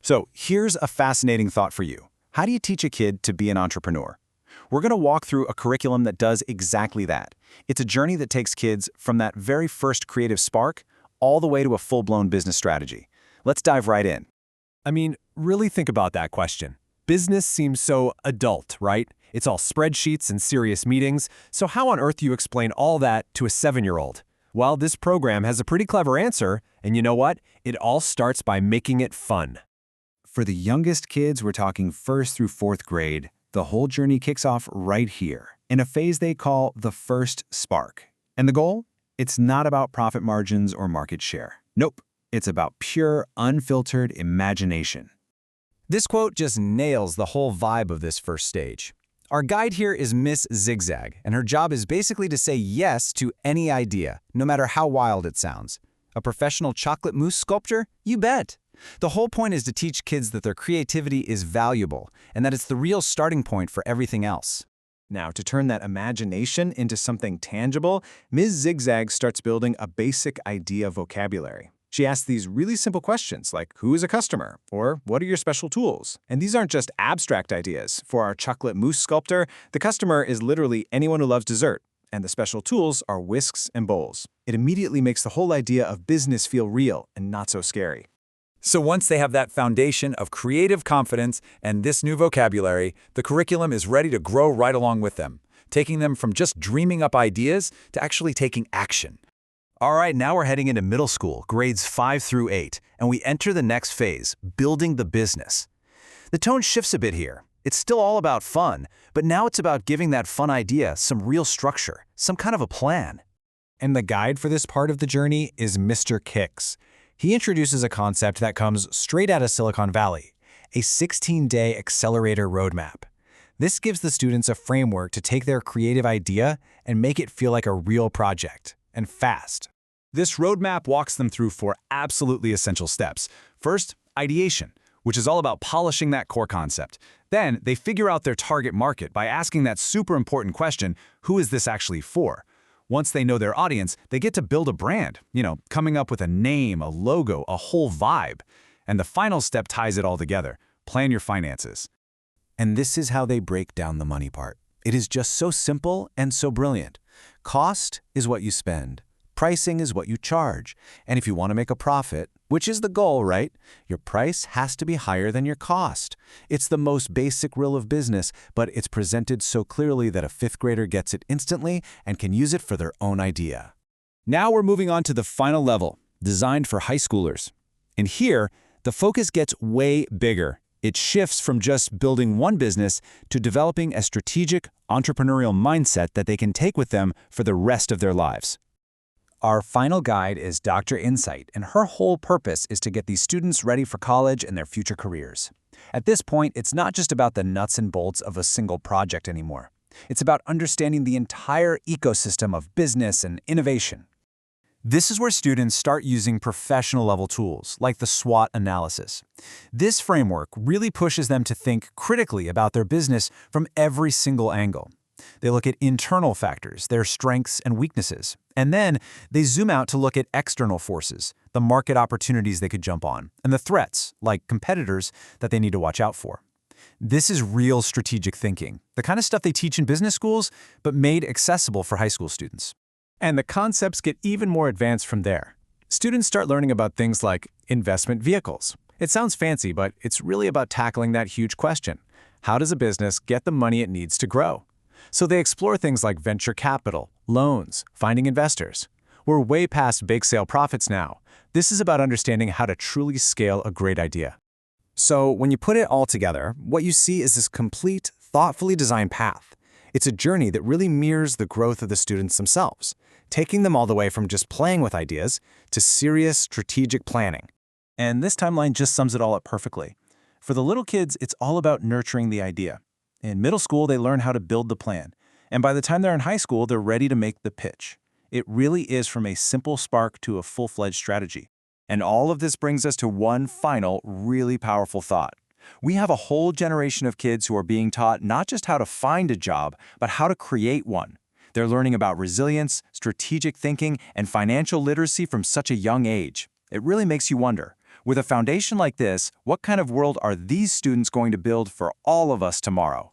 So here's a fascinating thought for you. How do you teach a kid to be an entrepreneur? We're going to walk through a curriculum that does exactly that. It's a journey that takes kids from that very first creative spark all the way to a full-blown business strategy. Let's dive right in. I mean, really think about that question. Business seems so adult, right? It's all spreadsheets and serious meetings, so how on earth do you explain all that to a 7-year-old? Well, this program has a pretty clever answer, and you know what? It all starts by making it fun. For the youngest kids, we're talking 1st through 4th grade, the whole journey kicks off right here, in a phase they call the first spark. And the goal? It's not about profit margins or market share. Nope, it's about pure, unfiltered imagination. This quote just nails the whole vibe of this first stage. Our guide here is Miss Zigzag, and her job is basically to say yes to any idea, no matter how wild it sounds. A professional chocolate mousse sculptor? You bet! The whole point is to teach kids that their creativity is valuable, and that it's the real starting point for everything else. Now, to turn that imagination into something tangible, Ms. Zigzag starts building a basic idea vocabulary. She asks these really simple questions like, who is a customer? Or what are your special tools? And these aren't just abstract ideas. For our chocolate mousse sculptor, the customer is literally anyone who loves dessert, and the special tools are whisks and bowls. It immediately makes the whole idea of business feel real and not so scary. So once they have that foundation of creative confidence and this new vocabulary, the curriculum is ready to grow right along with them, taking them from just dreaming up ideas to actually taking action. All right, now we're heading into middle school, grades 5 through 8, and we enter the next phase, building the business. The tone shifts a bit here. It's still all about fun, but now it's about giving that fun idea some real structure, some kind of a plan. And the guide for this part of the journey is Mr. Kicks. He introduces a concept that comes straight out of Silicon Valley, a 16-day accelerator roadmap. This gives the students a framework to take their creative idea and make it feel like a real project, and fast. This roadmap walks them through 4 absolutely essential steps. First, ideation, which is all about polishing that core concept. Then, they figure out their target market by asking that super important question, who is this actually for? Once they know their audience, they get to build a brand, coming up with a name, a logo, a whole vibe. And the final step ties it all together. Plan your finances. And this is how they break down the money part. It is just so simple and so brilliant. Cost is what you spend. Pricing is what you charge. And if you want to make a profit, which is the goal, right? Your price has to be higher than your cost. It's the most basic rule of business, but it's presented so clearly that a 5th grader gets it instantly and can use it for their own idea. Now we're moving on to the final level, designed for high schoolers. And here, the focus gets way bigger. It shifts from just building one business to developing a strategic, entrepreneurial mindset that they can take with them for the rest of their lives. Our final guide is Dr. Insight, and her whole purpose is to get these students ready for college and their future careers. At this point, it's not just about the nuts and bolts of a single project anymore. It's about understanding the entire ecosystem of business and innovation. This is where students start using professional-level tools, like the SWOT analysis. This framework really pushes them to think critically about their business from every single angle. They look at internal factors, their strengths and weaknesses, and then they zoom out to look at external forces, the market opportunities they could jump on, and the threats, like competitors, that they need to watch out for. This is real strategic thinking, the kind of stuff they teach in business schools, but made accessible for high school students. And the concepts get even more advanced from there. Students start learning about things like investment vehicles. It sounds fancy, but it's really about tackling that huge question. How does a business get the money it needs to grow? So they explore things like venture capital, loans, finding investors. We're way past bake sale profits now. This is about understanding how to truly scale a great idea. So when you put it all together, what you see is this complete, thoughtfully designed path. It's a journey that really mirrors the growth of the students themselves, taking them all the way from just playing with ideas to serious strategic planning. And this timeline just sums it all up perfectly. For the little kids, it's all about nurturing the idea. In middle school, they learn how to build the plan. And by the time they're in high school, they're ready to make the pitch. It really is from a simple spark to a full-fledged strategy. And all of this brings us to one final, really powerful thought. We have a whole generation of kids who are being taught not just how to find a job, but how to create one. They're learning about resilience, strategic thinking, and financial literacy from such a young age. It really makes you wonder, With a foundation like this, what kind of world are these students going to build for all of us tomorrow?